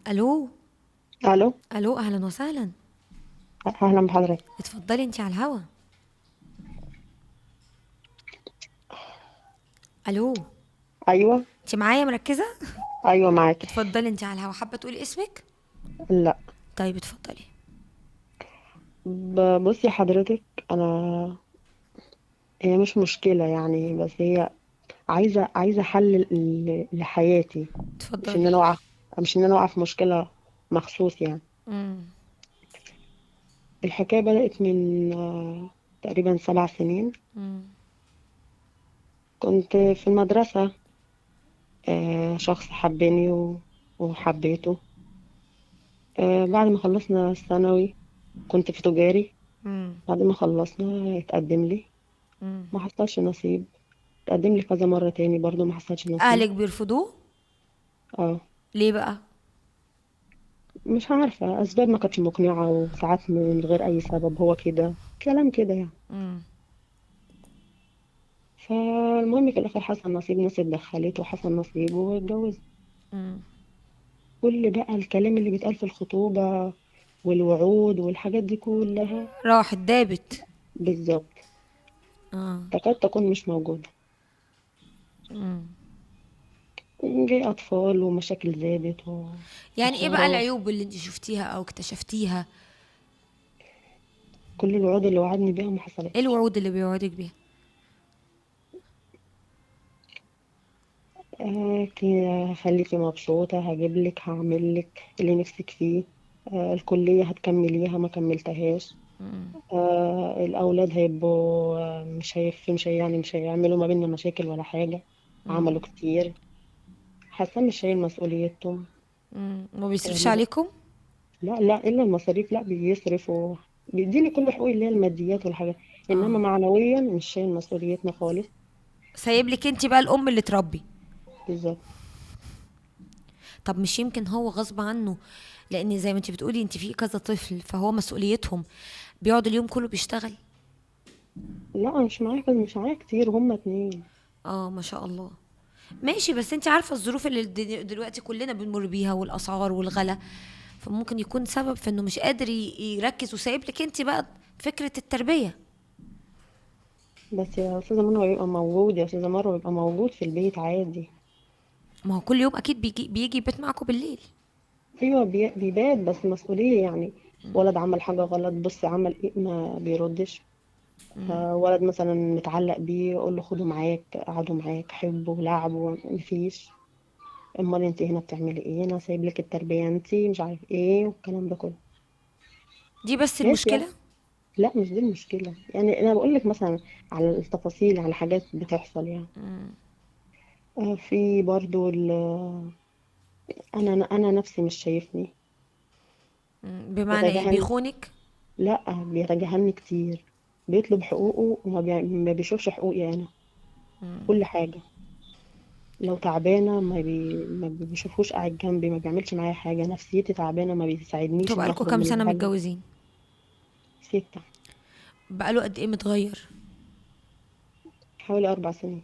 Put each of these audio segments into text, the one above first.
الو. الو. الو، اهلا وسهلا. اهلا بحضرتك. اتفضلي انتي على الهوا. الو. ايوه. انتي معايا مركزه؟ ايوه معاكي. اتفضلي انتي على الهوا، حابه تقولي اسمك؟ لا. طيب اتفضلي. بصي حضرتك، انا هي مش مشكله يعني، بس هي عايزه حل لحياتي. مش ان اتفضلي. انا واقعه مش ان انا واقعه في مشكله مخصوص يعني. امم. الحكايه بدات من تقريبا 7 سنين. امم. كنت في المدرسه، شخص حبني وحبيته. بعد ما خلصنا الثانوي كنت في تجاري. امم. بعد ما خلصنا اتقدم لي، امم. ما حصلش نصيب. تقدم لي كذا مرة تاني برضو ما حصلش نصيب. اهلك بيرفضوه؟ اه. ليه بقى؟ مش عارفة أسباب ما كانتش مقنعة، وساعات من غير أي سبب، هو كده كلام كده يعني. امم. فالمهم في الآخر حصل نصيب، ناس اتدخلت وحصل نصيب واتجوزت. امم. كل بقى الكلام اللي بيتقال في الخطوبة والوعود والحاجات دي كلها راحت دابت. بالظبط اه. تكاد تكون مش موجودة. امم. جه أطفال ومشاكل زادت يعني ايه بقى وحوارات. العيوب اللي انت شفتيها او اكتشفتيها؟ كل الوعود اللي وعدني بيها ما ايه حصلتش. الوعود اللي بيوعدك بيها؟ هخليكي مبسوطة، هجيبلك، هعملك اللي نفسك فيه. الكلية هتكمليها ما كملتهاش. الأولاد هيبقوا مش هيعملوا ما بيننا مشاكل ولا حاجة. عملوا كتير. حاسة مش شايل مسؤوليتهم. ما بيصرفش الكلام ده. عليكم؟ لا لا، إلا المصاريف، لا بيصرف بيديني كل حقوقي اللي هي الماديات والحاجات. إنما اه. معنويا مش شايل مسؤوليتنا خالص. سايب لك انت بقى الام اللي تربي؟ بالظبط. طب مش يمكن هو غصب عنه؟ لان زي ما انت بتقولي انت في كذا طفل فهو مسؤوليتهم، بيقعد اليوم كله بيشتغل. لا مش معايا كتير، هما اتنين. اه ما شاء الله. ماشي، بس انت عارفة الظروف اللي دلوقتي كلنا بنمر بيها والاسعار والغلا، فممكن يكون سبب في انه مش قادر يركز وسايب لك انت بقى فكرة التربية. بس يا استاذه منى بيبقى موجود، يا استاذه مروه بيبقى موجود في البيت عادي. ما هو كل يوم اكيد بيجي يبات معاكم بالليل. ايوه بيبات بس مسؤوليه يعني. ولد عمل حاجه غلط، بص عمل ايه، ما بيردش. ولد مثلا متعلق بيه، اقول له خده معاك، قعدوا معاك، حبه لعبه، مفيش. امال انت هنا بتعملي ايه؟ انا سايب لك التربيه، انت مش عارف ايه والكلام ده كله. دي بس ماشي يعني. المشكلة. لا مش دي المشكله يعني، انا بقول لك مثلا على التفاصيل، على حاجات بتحصل يعني. في برضو انا نفسي مش شايفني. بمعنى ايه بيتجاهل. بيخونك؟ لا بيتجاهلني كتير. بيطلب حقوقه ما بيشوفش حقوقي انا. كل حاجة. لو تعبانة ما بيشوفوش قاعد جنبي، ما بيعملش معايا حاجة. نفسيتي تعبانة ما انتوا بيساعدنيش اني بقالكوا اخرج كام من سنة الحالة. متجوزين؟ 6. بقاله قد ايه متغير؟ حوالي 4 سنين.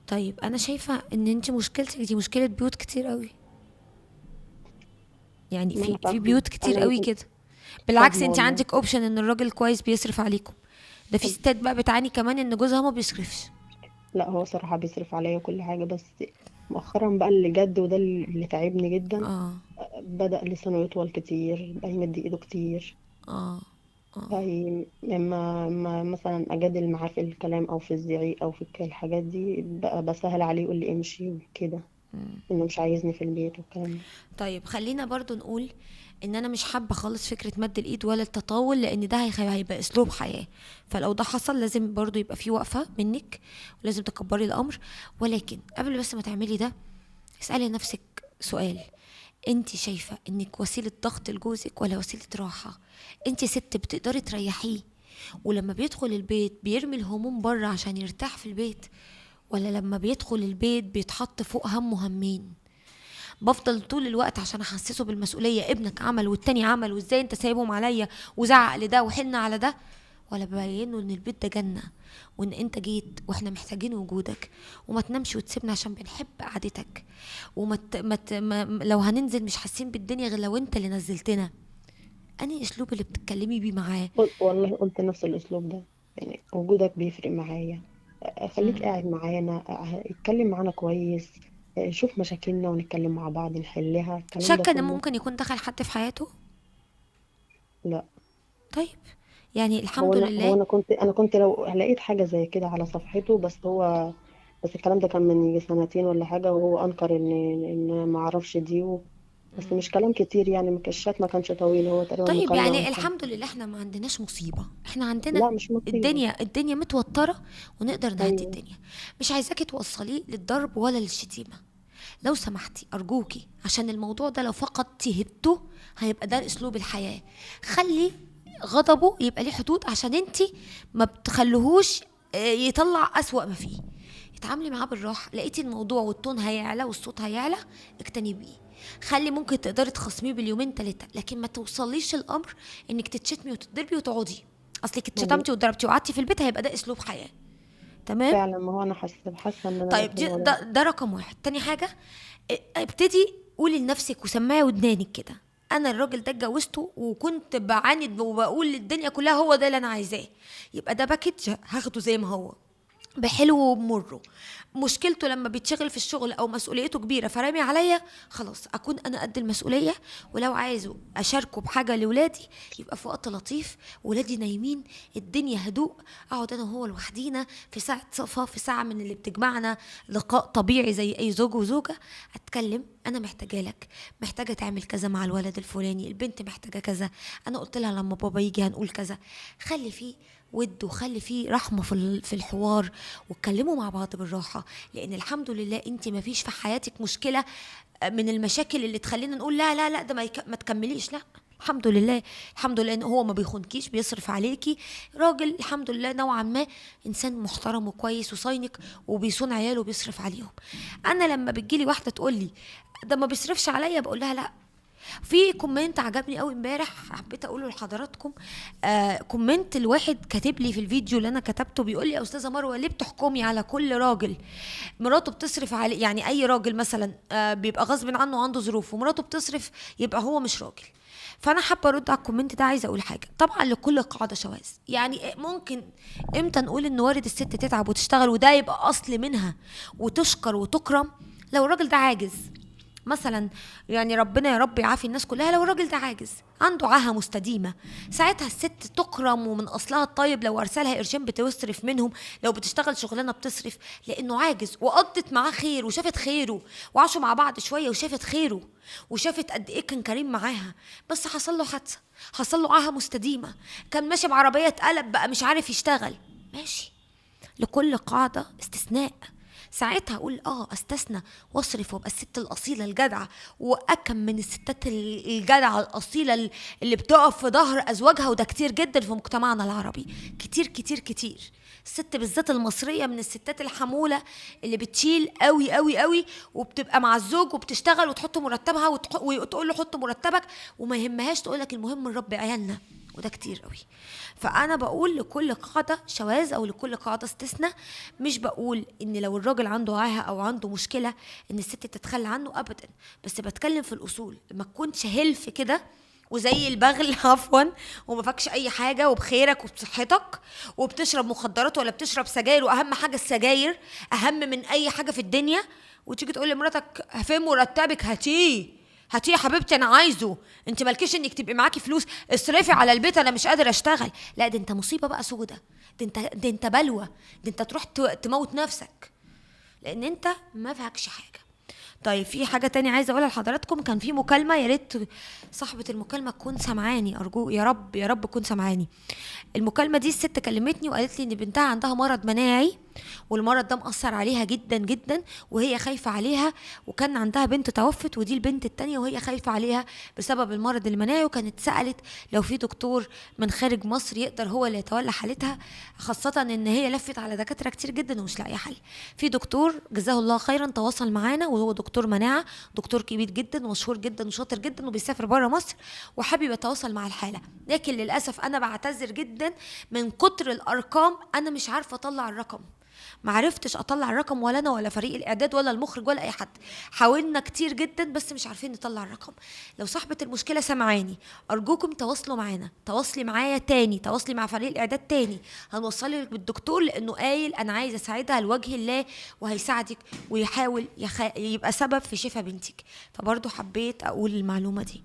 طيب انا شايفة ان انت مشكلتك دي مشكلة بيوت كتير قوي. يعني ما في انا في فاهمة. بيوت كتير انا قوي كده. بالعكس فاهمة انت والله. عندك اوبشن ان الراجل كويس بيصرف عليكم. ده في طب ستات بقى بتعاني كمان ان جوزها ما بيصرفش. لا، هو صراحة بيصرف عليا كل حاجة، بس مؤخرا بقى اللي جد وده اللي تعبني جدا. اه. بدأ لسانه يطول كتير، بقى يمد ايده كتير. اه. اه. أي ما مثلا أجادل معاه في الكلام أو في الزعيق أو في الحاجات دي، بقى بسهل عليه يقول لي امشي كده. إنه مش عايزني في البيت والكلام ده. طيب خلينا برضو نقول ان انا مش حابه خالص فكره مد الايد ولا التطاول، لان ده هيبقى اسلوب حياه. فلو ده حصل لازم برضو يبقى في وقفه منك، ولازم تكبري الامر. ولكن قبل بس ما تعملي ده، اسالي نفسك سؤال: انت شايفه انك وسيله ضغط لجوزك ولا وسيله راحه؟ انت ست بتقدري تريحيه، ولما بيدخل البيت بيرمي الهموم بره عشان يرتاح في البيت، ولا لما بيدخل البيت بيتحط فوق همه همين؟ بفضل طول الوقت عشان احسسه بالمسؤوليه، ابنك عمل والتاني عمل وازاي انت سايبهم عليا، وزعق لده وحن على ده، ولا ببين له ان البيت ده جنة، وان انت جيت واحنا محتاجين وجودك، وما تنامش وتسيبنا عشان بنحب قعدتك، وما ت... ما ت... ما... لو هننزل مش حاسين بالدنيا غير لو انت اللي نزلتنا. انهي اسلوب اللي بتتكلمي بيه معاه؟ والله قلت نفس الاسلوب ده، يعني وجودك بيفرق معايا. خليك مم. قاعد معانا، اتكلم معانا كويس، شوف مشاكلنا ونتكلم مع بعض نحلها، الكلام ده شاكة ان كله. ممكن يكون دخل حد في حياته؟ لا. طيب، يعني هو الحمد انا هو لله. انا كنت لو لقيت حاجه زي كده على صفحته، بس الكلام ده كان من يجي سنتين ولا حاجه، وهو انكر ان ما اعرفش دي بس مش كلام كتير يعني، الشات ما كانش طويل، هو تقريبا طيب مكالمه يعني وانتهى. الحمد لله احنا ما عندناش مصيبة، احنا عندنا لا مش مصيبه. الدنيا متوترة، ونقدر نهدي ايوه. الدنيا. مش عايزاكي توصليه للضرب ولا للشتيمة، لو سمحتي أرجوكي، عشان الموضوع ده لو فقدتي هبته هيبقى ده أسلوب الحياة. خلي غضبه يبقى ليه حدود، عشان انتي ما بتخليهوش يطلع أسوأ ما فيه. اتعاملي معاه بالراحة، لقيتي الموضوع والتون هيعلى والصوت هيعلى، اجتنبيه. خلي ممكن تقدري تخصميه باليومين تلاتة، لكن ما توصليش الأمر انك تتشتمي وتتضربي وتقعدي. اصلك ما اتشتمتي واتضربتي وقعدتي في البيت هيبقى ده اسلوب حياة. تمام. فعلا، ما هو انا حاسه ان انا طيب بقفل دي الولد. ده رقم واحد. تاني حاجة، ابتدي قولي لنفسك وسمعي ودنانك كده: انا الراجل ده اتجوزته وكنت بعاند وبقول للدنيا كلها هو ده اللي انا عايزاه، يبقى ده باكج هاخده زي ما هو، بحلو وبمره. مشكلته لما بيتشغل في الشغل او مسؤوليته كبيره فرامي عليا، خلاص اكون انا قد المسؤوليه. ولو عايزه اشاركه بحاجه لاولادي، يبقى في وقت لطيف ولادي نايمين، الدنيا هدوء، اقعد انا وهو لوحدينا في ساعه صفا، في ساعه من اللي بتجمعنا لقاء طبيعي زي اي زوج وزوجه. اتكلم: انا محتاجه لك، محتاجه تعمل كذا مع الولد الفلاني، البنت محتاجه كذا، انا قلت لها لما بابا يجي هنقول كذا. خلي فيه ود وخلي فيه رحمه في الحوار، واتكلموا مع بعض بالراحه. لان الحمد لله انت ما فيش في حياتك مشكله من المشاكل اللي تخلينا نقول لا لا لا ده ما تكمليش. لا، الحمد لله. الحمد لله ان هو ما بيخونكيش، بيصرف عليكي، راجل الحمد لله نوعا ما انسان محترم وكويس وصاينك وبيصون عياله وبيصرف عليهم. انا لما بتجيلي واحده تقول لي ده ما بيصرفش عليا، بقول لها لا. في كومنت عجبني قوي امبارح حبيت اقوله لحضراتكم. كومنت الواحد كاتب لي في الفيديو اللي انا كتبته، بيقول لي: يا استاذه مروه، ليه بتحكمي على كل راجل مراته بتصرف عليه؟ يعني اي راجل مثلا بيبقى غصب عنه عنده ظروف ومراته بتصرف، يبقى هو مش راجل. فانا حابه ارد على الكومنت ده. عايزه اقول حاجه: طبعا لكل قاعده شواذ. يعني ممكن امتى نقول ان وارد الست تتعب وتشتغل وده يبقى اصل منها وتشكر وتكرم؟ لو الراجل ده عاجز مثلا، يعني ربنا يا رب يعافي الناس كلها، لو الراجل ده عاجز عنده عاهه مستديمه، ساعتها الست تكرم ومن اصلها الطيب لو ارسلها قرشين بتصرف منهم، لو بتشتغل شغلانه بتصرف، لانه عاجز وقضت معاه خير وشافت خيره وعاشوا مع بعض شويه وشافت خيره وشافت قد ايه كان كريم معاها. بس حصل له حادثه، حصل له عاهه مستديمه، كان ماشي بعربيه اتقلب بقى مش عارف يشتغل، ماشي. لكل قاعده استثناء. ساعتها اقول استثنى واصرف وابقى الست الاصيله الجدعه، واكم من الستات الجدعه الاصيله اللي بتقف في ظهر ازواجها، وده كتير جدا في مجتمعنا العربي، كتير كتير كتير. الست بالذات المصريه من الستات الحموله اللي بتشيل قوي قوي قوي، وبتبقى مع الزوج وبتشتغل وتحط مرتبها وتقول له حط مرتبك، وما يهمهاش تقول لك المهم نربي عيالنا، وده كتير قوي. فانا بقول لكل قاعده شواذ او لكل قاعده استثناء. مش بقول ان لو الراجل عنده عاهه او عنده مشكله ان الست تتخلى عنه ابدا، بس بتكلم في الاصول، ما تكونش هلف كده وزي البغل عفوا، وما فاكش اي حاجه وبخيرك وبصحتك وبتشرب مخدرات ولا بتشرب سجاير، واهم حاجه السجاير اهم من اي حاجه في الدنيا، وتيجي تقول لمراتك فين مرتبك؟ هاتيه يا حبيبتي انا عايزه، انت مالكيش انك تبقي معاكي فلوس، اصرفي على البيت انا مش قادر اشتغل. لا، ده انت مصيبه بقى سودة، ده انت بلوى، ده انت تروح تموت نفسك، لان انت ما فيكش حاجه. طيب في حاجه تانية عايزه اقولها لحضراتكم. كان في مكالمه، يا ريت صاحبه المكالمه تكون سامعاني، ارجو يا رب يا رب تكون سامعاني. المكالمه دي الست كلمتني وقالت لي ان بنتها عندها مرض مناعي والمرض ده مأثر عليها جدا جدا، وهي خايفة عليها، وكان عندها بنت توفت ودي البنت التانية وهي خايفة عليها بسبب المرض المناعي. وكانت سألت لو في دكتور من خارج مصر يقدر هو اللي يتولى حالتها، خاصة ان هي لفت على دكاترة كتير جدا ومش لاقية حل. في دكتور جزاه الله خيرا تواصل معانا، وهو دكتور مناعة، دكتور كبير جدا ومشهور جدا وشاطر جدا وبيسافر بره مصر وحابب يتواصل مع الحالة. لكن للأسف أنا بعتذر جدا من كتر الأرقام، أنا مش عارفة أطلع الرقم، معرفتش اطلع الرقم، ولا انا ولا فريق الاعداد ولا المخرج ولا اي حد. حاولنا كتير جدا بس مش عارفين نطلع الرقم. لو صاحبة المشكلة سمعاني ارجوكم تواصلوا معانا، تواصلي معايا تاني، تواصلي مع فريق الاعداد تاني، هنوصلك بالدكتور لانه قايل انا عايز اساعدها لوجه الله وهيساعدك ويحاول يبقى سبب في شفاء بنتك. فبرضه حبيت اقول المعلومة دي.